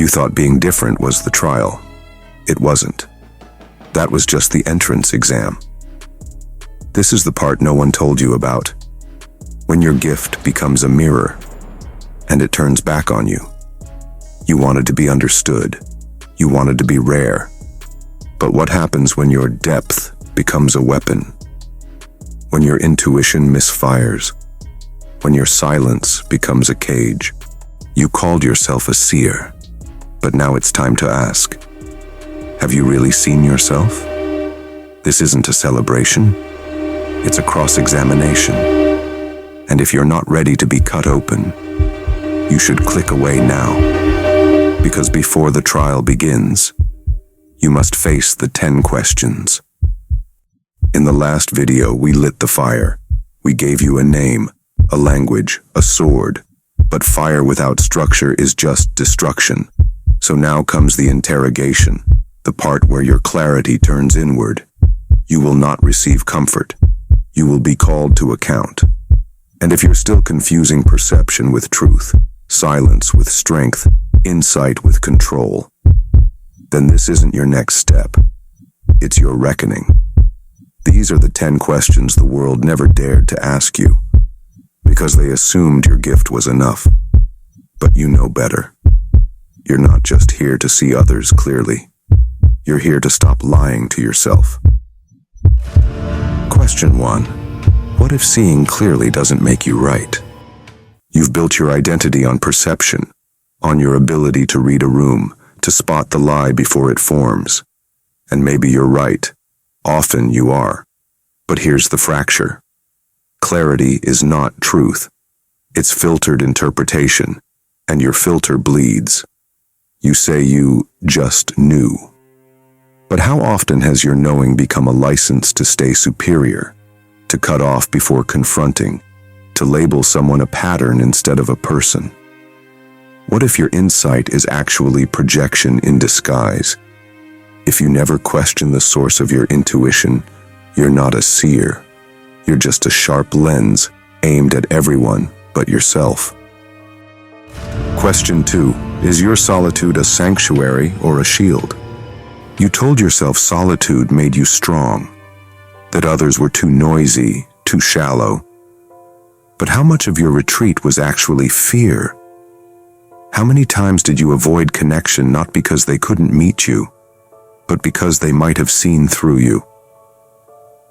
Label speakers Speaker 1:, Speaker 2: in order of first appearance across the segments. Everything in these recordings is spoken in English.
Speaker 1: You thought being different was the trial. It wasn't. That was just the entrance exam. This is the part no one told you about. When your gift becomes a mirror, and it turns back on you. You wanted to be understood. You wanted to be rare. But what happens when your depth becomes a weapon? When your intuition misfires? When your silence becomes a cage? You called yourself a seer, but now it's time to ask, have you really seen yourself? This isn't a celebration. It's a cross-examination. And if you're not ready to be cut open, you should click away now. Because before the trial begins, you must face the 10 questions. In the last video, we lit the fire. We gave you a name, a language, a sword. But fire without structure is just destruction. So now comes the interrogation, the part where your clarity turns inward. You will not receive comfort. You will be called to account. And if you're still confusing perception with truth, silence with strength, insight with control, then this isn't your next step. It's your reckoning. These are the 10 questions the world never dared to ask you, because they assumed your gift was enough. But you know better. You're not just here to see others clearly. You're here to stop lying to yourself. Question 1. What if seeing clearly doesn't make you right? You've built your identity on perception, on your ability to read a room, to spot the lie before it forms. And maybe you're right. Often you are. But here's the fracture. Clarity is not truth. It's filtered interpretation, and your filter bleeds. You say you just knew. But how often has your knowing become a license to stay superior, to cut off before confronting, to label someone a pattern instead of a person? What if your insight is actually projection in disguise? If you never question the source of your intuition, you're not a seer. You're just a sharp lens aimed at everyone but yourself. Question 2. Is your solitude a sanctuary or a shield? You told yourself solitude made you strong, that others were too noisy, too shallow. But how much of your retreat was actually fear? How many times did you avoid connection not because they couldn't meet you, but because they might have seen through you?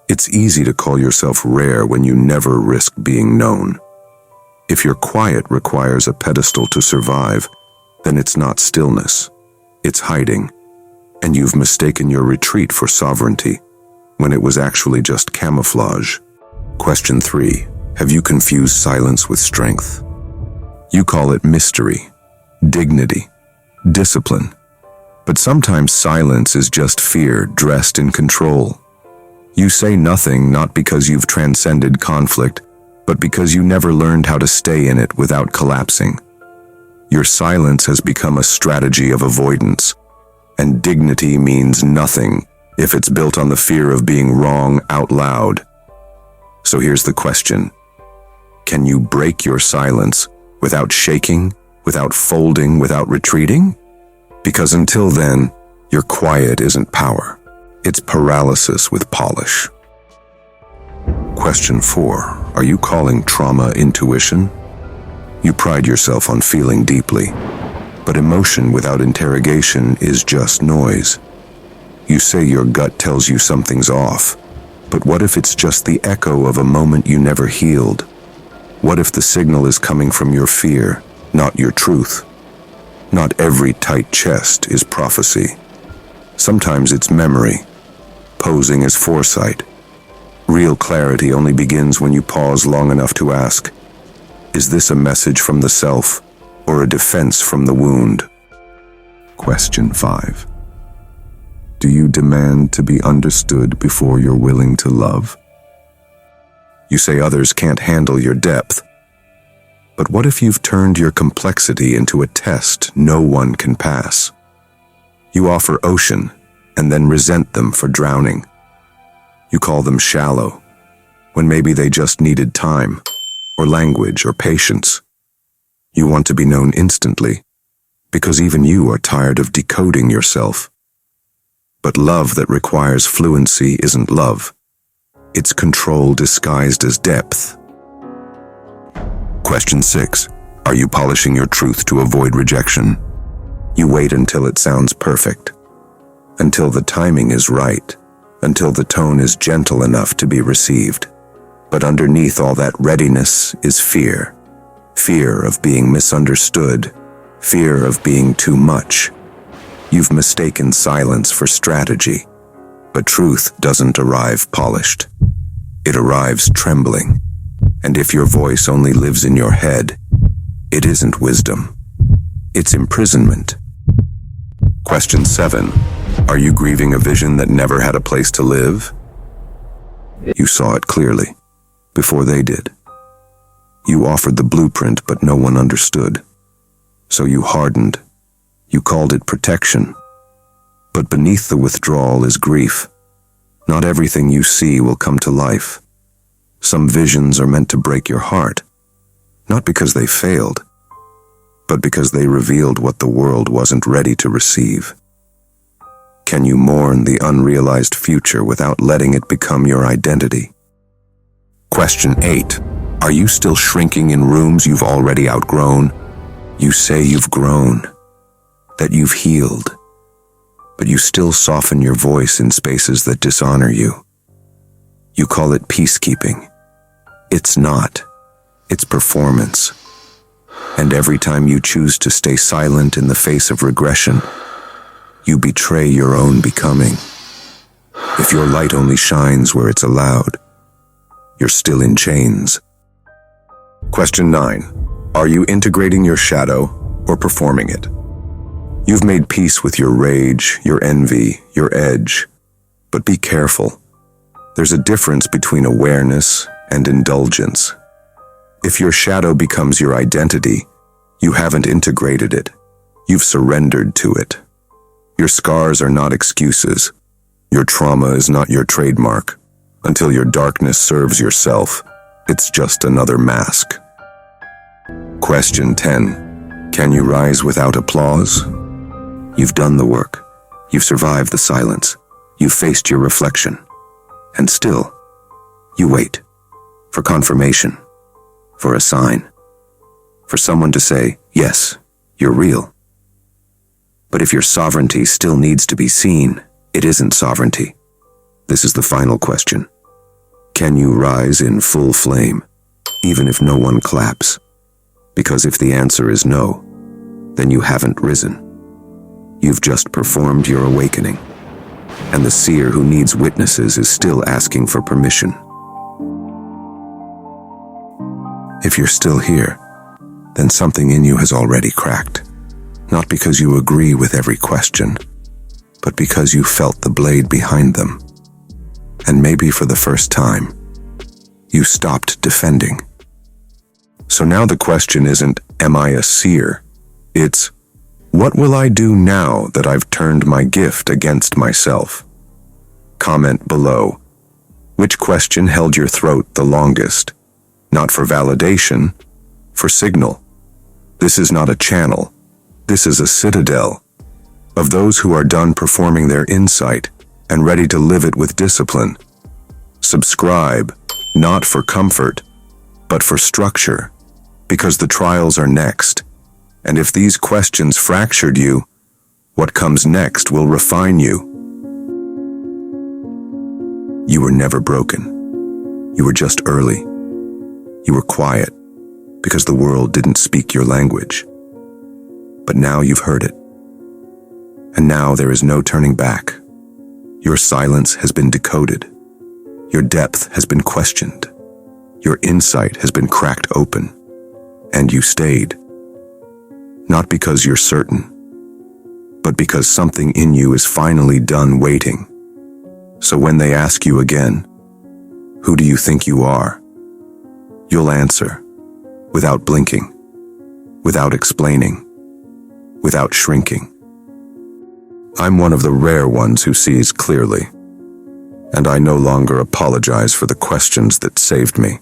Speaker 1: It's easy to call yourself rare when you never risk being known. If your quiet requires a pedestal to survive, then it's not stillness, it's hiding. And you've mistaken your retreat for sovereignty, when it was actually just camouflage. Question 3. Have you confused silence with strength? You call it mystery, dignity, discipline. But sometimes silence is just fear dressed in control. You say nothing not because you've transcended conflict, but because you never learned how to stay in it without collapsing. Your silence has become a strategy of avoidance, and dignity means nothing if it's built on the fear of being wrong out loud. So here's the question. Can you break your silence without shaking, without folding, without retreating? Because until then, your quiet isn't power. It's paralysis with polish. Question 4. Are you calling trauma intuition? You pride yourself on feeling deeply, but emotion without interrogation is just noise. You say your gut tells you something's off, but what if it's just the echo of a moment you never healed? What if the signal is coming from your fear, not your truth? Not every tight chest is prophecy. Sometimes it's memory, posing as foresight. Real clarity only begins when you pause long enough to ask, is this a message from the self or a defense from the wound? Question 5. Do you demand to be understood before you're willing to love? You say others can't handle your depth. But what if you've turned your complexity into a test no one can pass? You offer ocean and then resent them for drowning. You call them shallow, when maybe they just needed time, or language, or patience. You want to be known instantly, because even you are tired of decoding yourself. But love that requires fluency isn't love. It's control disguised as depth. Question 6. Are you polishing your truth to avoid rejection? You wait until it sounds perfect, until the timing is right, until the tone is gentle enough to be received. But underneath all that readiness is fear. Fear of being misunderstood, fear of being too much. You've mistaken silence for strategy, but truth doesn't arrive polished. It arrives trembling, and if your voice only lives in your head, it isn't wisdom. It's imprisonment. Question 7. Are you grieving a vision that never had a place to live? You saw it clearly, before they did. You offered the blueprint, but no one understood. So you hardened. You called it protection. But beneath the withdrawal is grief. Not everything you see will come to life. Some visions are meant to break your heart, not because they failed, but because they revealed what the world wasn't ready to receive. Can you mourn the unrealized future without letting it become your identity? Question 8. Are you still shrinking in rooms you've already outgrown? You say you've grown, that you've healed, but you still soften your voice in spaces that dishonor you. You call it peacekeeping. It's not. It's performance. And every time you choose to stay silent in the face of regression, you betray your own becoming. If your light only shines where it's allowed, you're still in chains. Question 9. Are you integrating your shadow or performing it? You've made peace with your rage, your envy, your edge. But be careful. There's a difference between awareness and indulgence. If your shadow becomes your identity, you haven't integrated it. You've surrendered to it. Your scars are not excuses. Your trauma is not your trademark. Until your darkness serves yourself, it's just another mask. Question 10. Can you rise without applause? You've done the work. You've survived the silence. You've faced your reflection. And still, you wait. For confirmation. For a sign. For someone to say, yes, you're real. But if your sovereignty still needs to be seen, it isn't sovereignty. This is the final question. Can you rise in full flame, even if no one claps? Because if the answer is no, then you haven't risen. You've just performed your awakening, and the seer who needs witnesses is still asking for permission. If you're still here, then something in you has already cracked. Not because you agree with every question, but because you felt the blade behind them. And maybe for the first time, you stopped defending. So now the question isn't, am I a seer? It's, what will I do now that I've turned my gift against myself? Comment below. Which question held your throat the longest? Not for validation, for signal. This is not a channel. This is a citadel of those who are done performing their insight and ready to live it with discipline. Subscribe, not for comfort, but for structure, because the trials are next. And if these questions fractured you, what comes next will refine you. You were never broken. You were just early. You were quiet, because the world didn't speak your language. But now you've heard it. And now there is no turning back. Your silence has been decoded. Your depth has been questioned. Your insight has been cracked open. And you stayed. Not because you're certain, but because something in you is finally done waiting. So when they ask you again, who do you think you are? You'll answer, without blinking, without explaining, without shrinking. I'm one of the rare ones who sees clearly, and I no longer apologize for the questions that saved me.